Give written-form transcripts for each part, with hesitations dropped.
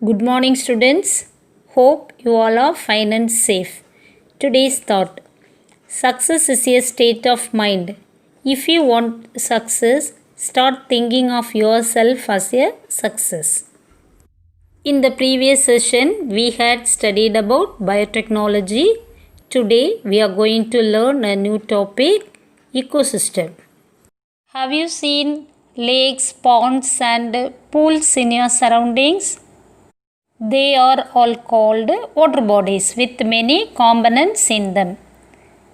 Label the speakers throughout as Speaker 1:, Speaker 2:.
Speaker 1: Good morning, students. Hope you all are fine and safe. Today's thought: success is a state of mind. If you want success, start thinking of yourself as a success. In the previous session, we had studied about biotechnology. Today, we are going to learn a new topic: ecosystem. Have you seen lakes, ponds, and pools in your surroundings? They are all called water bodies with many components in them.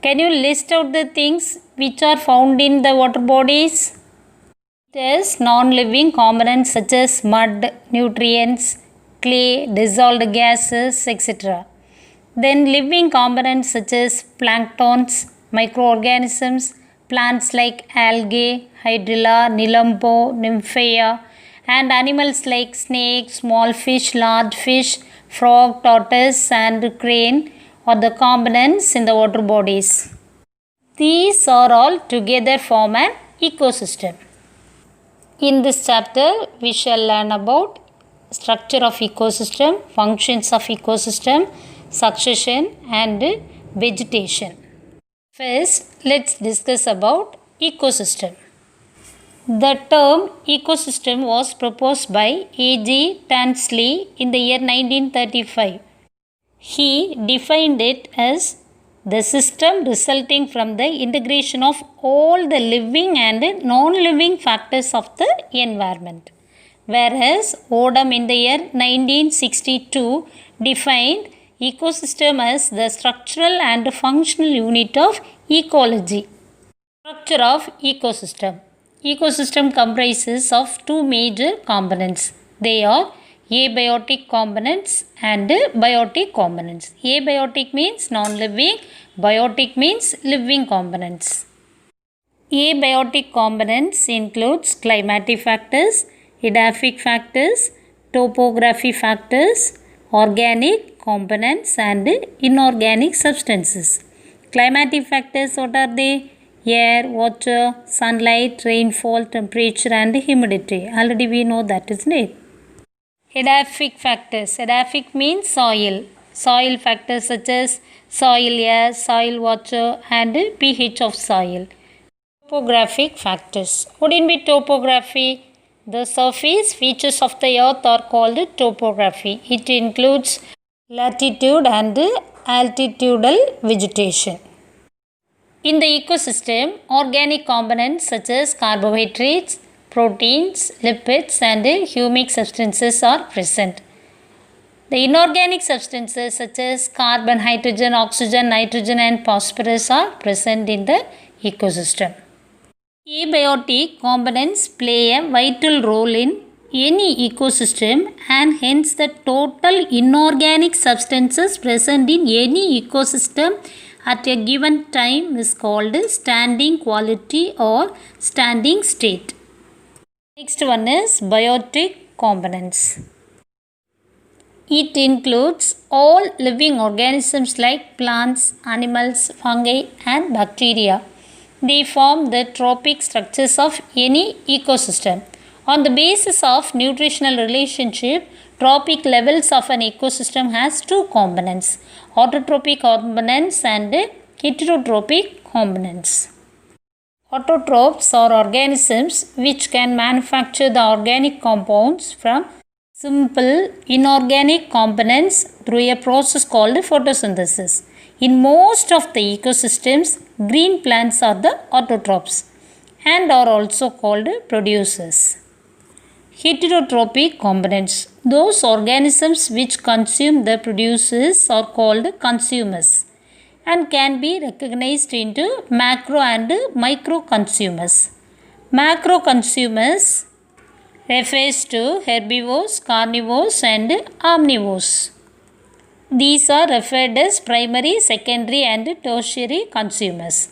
Speaker 1: Can you list out the things which are found in the water bodies? It is non-living components such as mud, nutrients, clay, dissolved gases, etc. Then living components such as planktons, microorganisms, plants like algae, hydrilla, Nelumbo, nymphea, and animals like snake, small fish, large fish, frog, tortoise, and crane are the components in the water bodies. These are all together form an ecosystem. In this chapter, we shall learn about structure of ecosystem, functions of ecosystem, succession, and vegetation. First, let's discuss about ecosystem. The term ecosystem was proposed by A.G. Tansley in the year 1935. He defined it as the system resulting from the integration of all the living and non-living factors of the environment. Whereas Odum in the year 1962 defined ecosystem as the structural and functional unit of ecology. Structure of ecosystem. Ecosystem comprises of two major components. They are abiotic components and biotic components. Abiotic means non-living, biotic means living components. Abiotic components includes climatic factors, edaphic factors, topography factors, organic components and inorganic substances. Climatic factors, what are they? Air, water, sunlight, rainfall, temperature and humidity. Already we know that, isn't it? Edaphic factors. Edaphic means soil. Soil factors such as soil air, soil water and pH of soil. Topographic factors. What do you mean topography? The surface features of the earth are called topography. It includes latitude and altitudinal vegetation. In the ecosystem, organic components such as carbohydrates, proteins, lipids and humic substances are present. The inorganic substances such as carbon, hydrogen, oxygen, nitrogen and phosphorus are present in the ecosystem. Abiotic components play a vital role in any ecosystem and hence the total inorganic substances present in any ecosystem at a given time is called standing quality or standing state. Next one is biotic components. It includes all living organisms like plants, animals, fungi and bacteria. They form the trophic structures of any ecosystem. On the basis of nutritional relationship, trophic levels of an ecosystem has two components: autotrophic components and heterotrophic components. Autotrophs are organisms which can manufacture the organic compounds from simple inorganic components through a process called photosynthesis. In most of the ecosystems, green plants are the autotrophs and are also called producers. Heterotrophic components. Those organisms which consume the producers are called consumers and can be recognized into macro and micro consumers. Macro consumers refers to herbivores, carnivores and omnivores. These are referred as primary, secondary and tertiary consumers.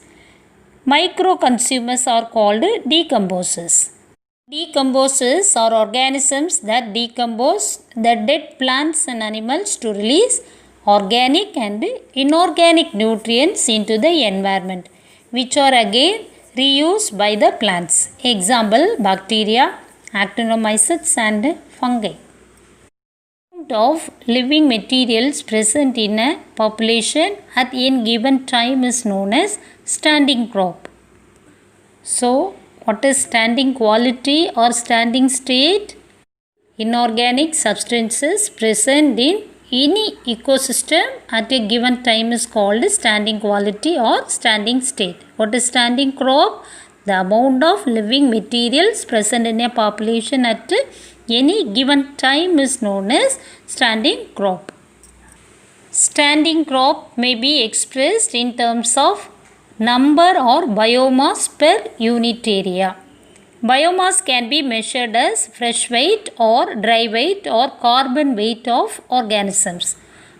Speaker 1: Micro consumers are called decomposers. Decomposers are organisms that decompose the dead plants and animals to release organic and inorganic nutrients into the environment, which are again reused by the plants. Example: bacteria, actinomycetes and fungi. of living materials present in a population at any given time is known as standing crop. So, what is standing quality or standing state? Inorganic substances present in any ecosystem at a given time is called standing quality or standing state. What is standing crop? The amount of living materials present in a population at any given time is known as standing crop. Standing crop may be expressed in terms of number or biomass per unit area. Biomass can be measured as fresh weight or dry weight or carbon weight of organisms.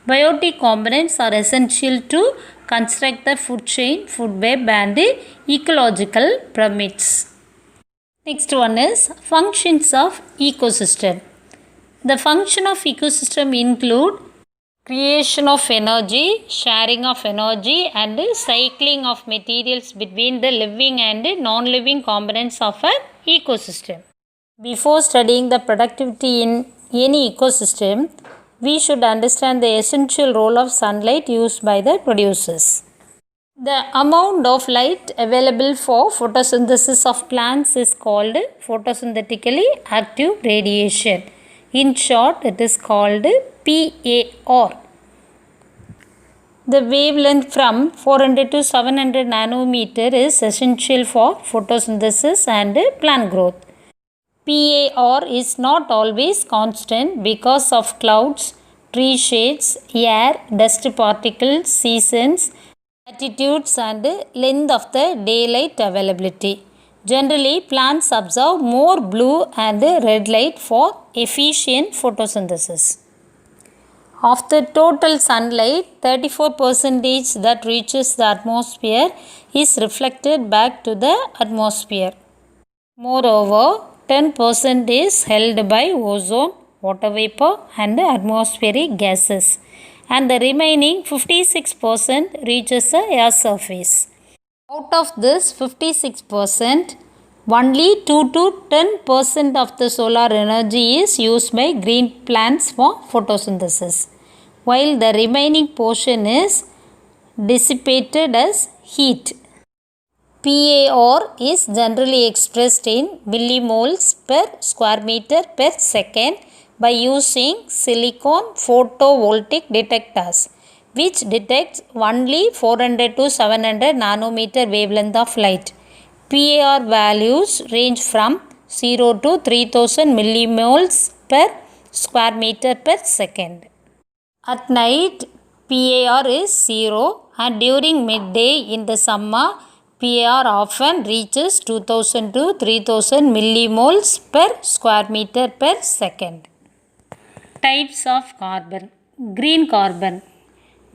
Speaker 1: Biotic components are essential to construct the food chain, food web and ecological pyramids. Next one is functions of ecosystem. The function of ecosystem include creation of energy, sharing of energy and cycling of materials between the living and non-living components of an ecosystem. Before studying the productivity in any ecosystem, we should understand the essential role of sunlight used by the producers. The amount of light available for photosynthesis of plants is called photosynthetically active radiation. In short, it is called PAR. The wavelength from 400 to 700 nanometer is essential for photosynthesis and plant growth. PAR is not always constant because of clouds, tree shades, air, dust particles, seasons, latitudes and length of the daylight availability. Generally, plants absorb more blue and red light for efficient photosynthesis. Of the total sunlight, 34% that reaches the atmosphere is reflected back to the atmosphere. Moreover, 10% is held by ozone, water vapor and atmospheric gases, and the remaining 56% reaches the air surface. Out of this 56%, only 2 to 10% of the solar energy is used by green plants for photosynthesis, while the remaining portion is dissipated as heat. PAR is generally expressed in millimoles per square meter per second by using silicon photovoltaic detectors, which detects only 400 to 700 nanometer wavelength of light. PAR values range from 0 to 3000 millimoles per square meter per second. At night, PAR is 0 and during midday in the summer, PAR often reaches 2000 to 3000 millimoles per square meter per second. Types of carbon. Green carbon.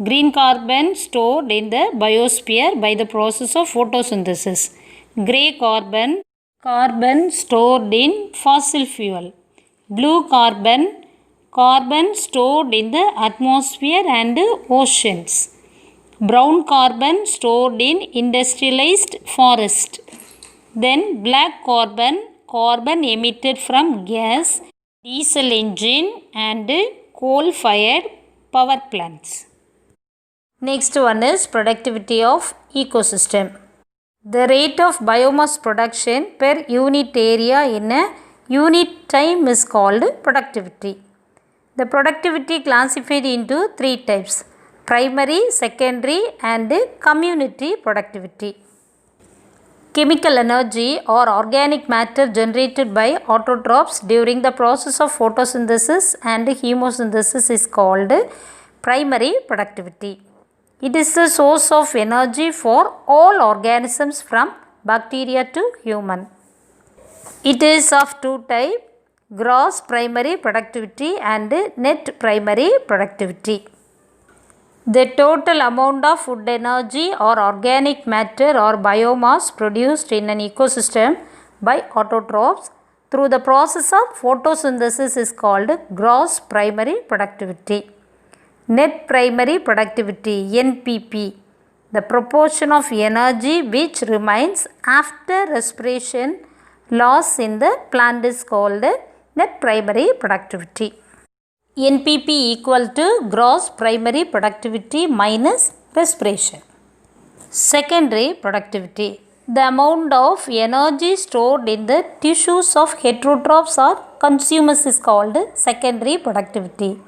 Speaker 1: Green carbon stored in the biosphere by the process of photosynthesis. Grey carbon. Carbon stored in fossil fuel. Blue carbon. Carbon stored in the atmosphere and oceans. Brown carbon stored in industrialized forest. Then black carbon. Carbon emitted from gas, diesel engine and coal-fired power plants. Next one is productivity of ecosystem. The rate of biomass production per unit area in a unit time is called productivity. The productivity classified into three types: primary, secondary and community productivity. Chemical energy or organic matter generated by autotrophs during the process of photosynthesis and chemosynthesis is called primary productivity. It is the source of energy for all organisms from bacteria to human. It is of two types: gross primary productivity and net primary productivity. The total amount of food energy or organic matter or biomass produced in an ecosystem by autotrophs through the process of photosynthesis is called gross primary productivity. Net primary productivity (NPP), the proportion of energy which remains after respiration loss in the plant is called net primary productivity. NPP equal to gross primary productivity minus respiration. Secondary productivity. The amount of energy stored in the tissues of heterotrophs or consumers is called secondary productivity.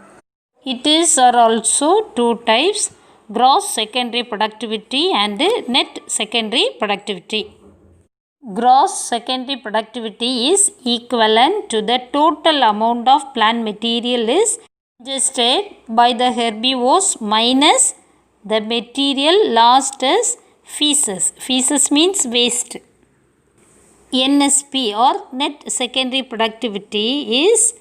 Speaker 1: It is also two types, gross secondary productivity and net secondary productivity. Gross secondary productivity is equivalent to the total amount of plant material is ingested by the herbivores minus the material lost as feces. Feces means waste. NSP or net secondary productivity is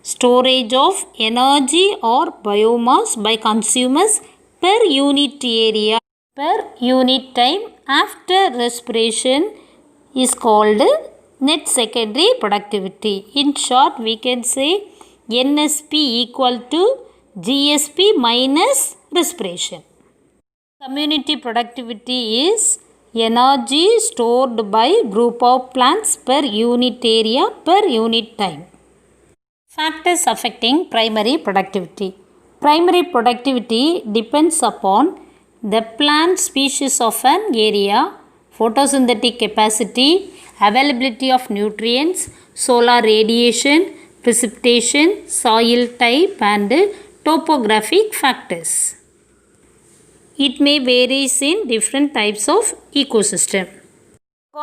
Speaker 1: storage of energy or biomass by consumers per unit area per unit time after respiration is called net secondary productivity. In short, we can say NSP equal to GSP minus respiration. Community productivity is energy stored by group of plants per unit area per unit time. Factors affecting primary productivity. Primary productivity depends upon the plant species of an area, photosynthetic capacity, availability of nutrients, solar radiation, precipitation, soil type and topographic factors. It may vary in different types of ecosystem.